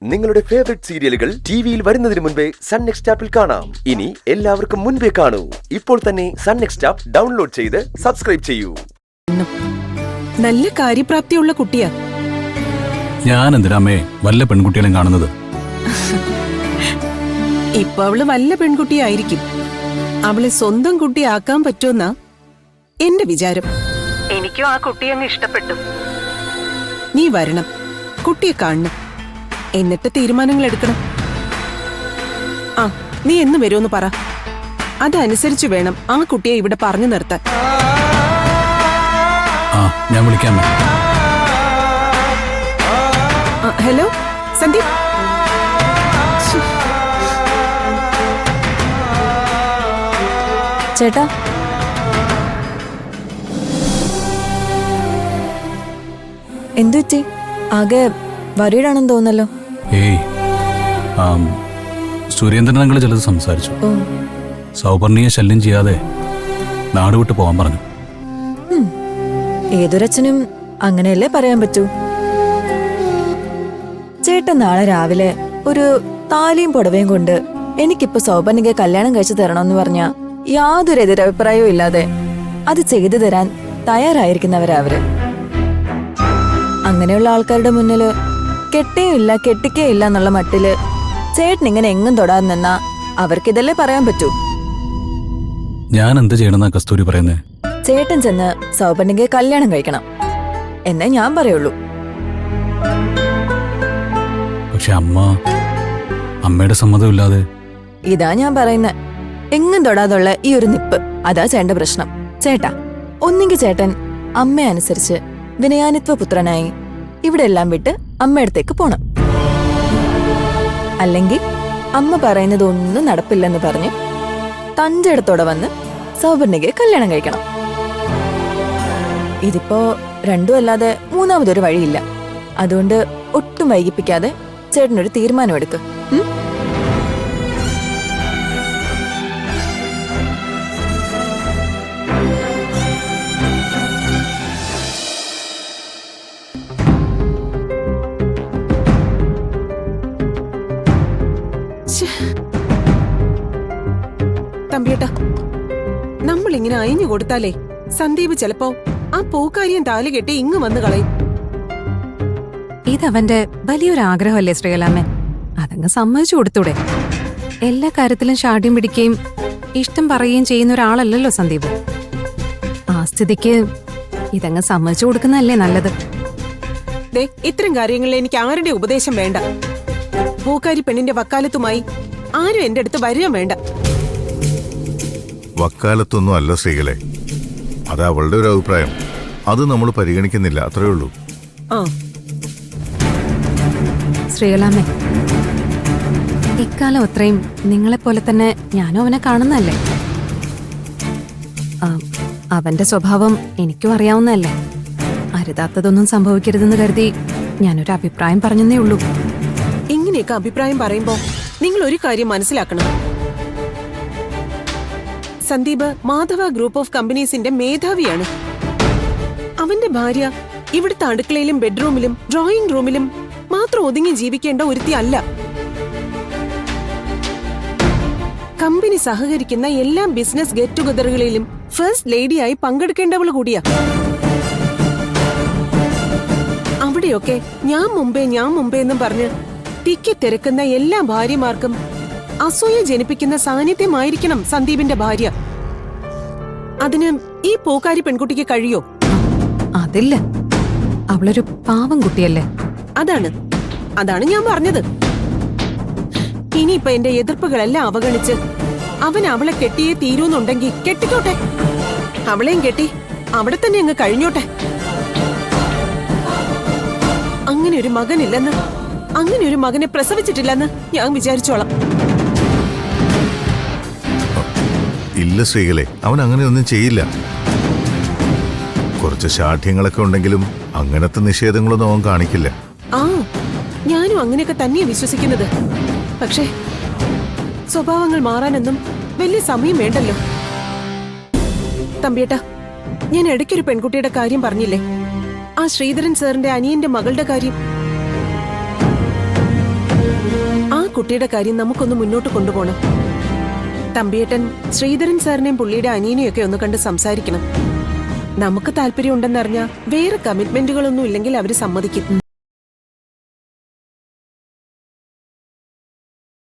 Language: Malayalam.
നിങ്ങളുടെ ഫേവറേറ്റ് സീരിയലുകൾ ടിവിയിൽ വരുന്നതിന് മുൻപേ സൺ നെക്സ്റ്റ് ആപ്പിൽ കാണാം. ഇനി എല്ലാവർക്കും മുൻപേ കാണൂ. ഇപ്പോൾ തന്നെ സൺ നെക്സ്റ്റ് ആപ്പ് ഡൗൺലോഡ് ചെയ്ത് സബ്സ്ക്രൈബ് ചെയ്യൂ. നല്ല കാര്യപ്രാപ്തിയുള്ള കുട്ടിയാ. ഞാൻ എന്തിനാമേ വല്ല പെൺകുട്ടികളെയും കാണുന്നത്? ഇപ്പൊ അവള് വല്ല പെൺകുട്ടിയായിരിക്കും. അവളെ സ്വന്തം കുട്ടിയാക്കാൻ പറ്റുമെന്നാ എന്റെ വിചാരം. എനിക്കും ആ കുട്ടിയെ അങ്ങ് ഇഷ്ടപ്പെട്ടു. നീ വരണം, കുട്ടിയെ കാണണം, എന്നിട്ട് തീരുമാനങ്ങൾ എടുക്കണം. ആ, നീ എന്ന് വരുമെന്ന് പറ. അതനുസരിച്ച് വേണം ആ കുട്ടിയെ ഇവിടെ പറഞ്ഞു നിർത്താൻ. ഞാൻ വിളിക്കാം. ഹലോ സന്ദീപ്. ചേട്ടാ, എന്തുപറ്റി? ആകെ വരീടാണെന്ന് തോന്നല്ലോ. ഏയ്, സുരേന്ദ്രൻ അങ്കിൾ ചിലത് സംസാരിച്ചു. സൗപർണിയെ ശല്യം ചെയ്യാതെ നാട് വിട്ട് പോകാൻ പറഞ്ഞു. ഏതൊരച്ഛനും അങ്ങനെയല്ലേ പറയാൻ പറ്റൂ. ചേട്ടൻ നാളെ രാവിലെ ഒരു താലിയും പുടവയും കൊണ്ട് എനിക്കിപ്പോ സൗപർണികയെ കല്യാണം കഴിച്ചു തരണമെന്ന് പറഞ്ഞ യാതൊരു എതിരഭിപ്രായവും ഇല്ലാതെ അത് ചെയ്തു തരാൻ തയ്യാറായിരിക്കുന്നവരാ അവര്. അങ്ങനെയുള്ള ആൾക്കാരുടെ മുന്നില് കെട്ടേയില്ല കെട്ടിക്കേയില്ല എന്നുള്ള മട്ടില് ചേട്ടൻ ഇങ്ങനെ എങ്ങും തൊടാതെ നിന്നാ അവർക്കിതല്ലേ പറയാൻ പറ്റൂ. ഞാൻ എന്ത് ചെയ്യണമെന്നാ കസ്തൂരി പറയുന്നേ? ചേട്ടൻ ചെന്ന് സൗപർണികയെ കല്യാണം കഴിക്കണം എന്നേ ഞാൻ പറയുള്ളൂ. പക്ഷെ അമ്മയുടെ സമ്മതമില്ലാതെ. ഇതാ ഞാൻ പറയുന്നത്, എങ്ങും തൊടാതുള്ള ഈ ഒരു നിപ്പ്, അതാ ചേട്ടന്റെ പ്രശ്നം. ചേട്ടാ, ഒന്നെങ്കിൽ ചേട്ടൻ അമ്മയെ അനുസരിച്ച് വിനയാനിത്വ പുത്രനായി ഇവിടെ എല്ലാം വിട്ട് അമ്മയടുത്തേക്ക് പോണം. അല്ലെങ്കിൽ അമ്മ പറയുന്നത് ഒന്നും നടപ്പില്ലെന്ന് പറഞ്ഞ് തന്റെ അടുത്തോടെ വന്ന് സൗപർണികയെ കല്യാണം കഴിക്കണം. ഇതിപ്പോ രണ്ടും അല്ലാതെ മൂന്നാമതൊരു വഴിയില്ല. അതുകൊണ്ട് ഒട്ടും വൈകിപ്പിക്കാതെ ചേട്ടനൊരു തീരുമാനമെടുക്ക്. തമ്പിയേട്ടാ, നമ്മളിങ്ങനെ അയഞ്ഞു കൊടുത്താലേ സന്ദീപ് ചിലപ്പോ ആ പൂക്കാരിയും താലി കെട്ടി ഇങ്ങ് വന്ന് കളയും. ഇതവന്റെ വലിയൊരു ആഗ്രഹമല്ലേ ശ്രീകലാമ്മൻ? അതങ്ങ് സമ്മതിച്ചു കൊടുത്തൂടെ? എല്ലാ കാര്യത്തിലും ഷാഠ്യം പിടിക്കുകയും ഇഷ്ടം പറയുകയും ചെയ്യുന്ന ഒരാളല്ലല്ലോ സന്ദീപ്. ആ സ്ഥിതിക്ക് ഇതങ്ങ് സമ്മതിച്ചു കൊടുക്കുന്നതല്ലേ നല്ലത്. ഇത്തരം കാര്യങ്ങളിൽ എനിക്ക് ആരുടെ ഉപദേശം വേണ്ട. പൂക്കാരി പെണ്ണിന്റെ വക്കാലത്തുമായി ആരും എന്റെ അടുത്ത് വരിക വേണ്ട. വക്കാലത്തൊന്നും അല്ല സ്ത്രീകളെ, അത് അവളുടെ ഒരു അഭിപ്രായം. അത് നമ്മൾ പരിഗണിക്കുന്നില്ല, അത്രേ ഉള്ളൂ. ശ്രീകലാമ്മൻ, ഇക്കാലം അത്രയും നിങ്ങളെപ്പോലെ തന്നെ ഞാനും അവനെ കാണുന്നതല്ലേ. അവന്റെ സ്വഭാവം എനിക്കും അറിയാവുന്നതല്ലേ. അരുതാത്തതൊന്നും സംഭവിക്കരുതെന്ന് കരുതി ഞാനൊരു അഭിപ്രായം പറഞ്ഞതേ ഉള്ളൂ. ഇങ്ങനെയൊക്കെ അഭിപ്രായം പറയുമ്പോ നിങ്ങൾ ഒരു കാര്യം മനസ്സിലാക്കണം. സന്ദീപ് മാധവ ഗ്രൂപ്പ് ഓഫ് കമ്പനീസിന്റെ മേധാവിയാണ്. അവന്റെ ഭാര്യ ഇവിടുത്തെ അടുക്കളയിലും ബെഡ്റൂമിലും ഡ്രോയിങ് റൂമിലും മാത്രം ഒതുങ്ങി ജീവിക്കേണ്ട ഒരുത്തി അല്ല. കമ്പനി സഹകരിക്കുന്ന എല്ലാ ബിസിനസ് ഗെറ്റ് ടുഗദറുകളിലും ഫസ്റ്റ് ലേഡിയായി പങ്കെടുക്കേണ്ടവള് കൂടിയാ. അവിടെയൊക്കെ ഞാൻ മുമ്പേ എന്നും പറഞ്ഞ് തിക്കി തിരക്കുന്ന എല്ലാ ഭാര്യമാർക്കും അസൂയ ജനിപ്പിക്കുന്ന സാന്നിധ്യമായിരിക്കണം സന്ദീപിന്റെ ഭാര്യ. അതിന് ഈ പൂക്കാരി പെൺകുട്ടിക്ക് കഴിയോ? അതില്ല, അവളൊരു പാവം കുട്ടിയല്ലേ. അതാണ് ഞാൻ പറഞ്ഞത്. ഇനിയിപ്പൊ എന്റെ എതിർപ്പുകളെല്ലാം അവഗണിച്ച് അവൻ അവളെ കെട്ടിയേ തീരൂന്നുണ്ടെങ്കിൽ കെട്ടിക്കോട്ടെ. അവളെയും കെട്ടി അവിടെ തന്നെ അങ്ങ് കഴിഞ്ഞോട്ടെ. അങ്ങനെ ഒരു മകനില്ലെന്ന്, അങ്ങനെ ഒരു മകനെ പ്രസവിച്ചിട്ടില്ലെന്ന് ഞാൻ വിചാരിച്ചോളാം. ഇല്ല സ്ത്രീകളെ, അവൻ അങ്ങനെയൊന്നും ചെയ്യില്ല. കുറച്ച് ശാഠ്യങ്ങളൊക്കെ ഉണ്ടെങ്കിലും അങ്ങനത്തെ നിഷേധങ്ങളൊന്നും അവൻ കാണിക്കില്ല. ഞാനും അങ്ങനെയൊക്കെ തന്നെയാ വിശ്വസിക്കുന്നത്. പക്ഷേ സ്വഭാവങ്ങൾ മാറാനൊന്നും വലിയ സമയം വേണ്ടല്ലോ. തമ്പിയേട്ടാ, ഞാൻ ഇടയ്ക്കൊരു പെൺകുട്ടിയുടെ കാര്യം പറഞ്ഞില്ലേ? ആ ശ്രീധരൻ സാറിന്റെ അനിയന്റെ മകളുടെ കാര്യം. കുട്ടിയുടെ കാര്യം നമുക്കൊന്ന് മുന്നോട്ട് കൊണ്ടുപോകണം. തമ്പിയേട്ടൻ ശ്രീധരൻ സാറിനെയും പുള്ളിയുടെ അനിയനെയും ഒക്കെ ഒന്ന് കണ്ട് സംസാരിക്കണം. നമുക്ക് താല്പര്യം ഉണ്ടെന്നറിഞ്ഞാൽ വേറെ കമ്മിറ്റ്മെന്റുകളൊന്നും ഇല്ലെങ്കിൽ അവര് സമ്മതിക്കും.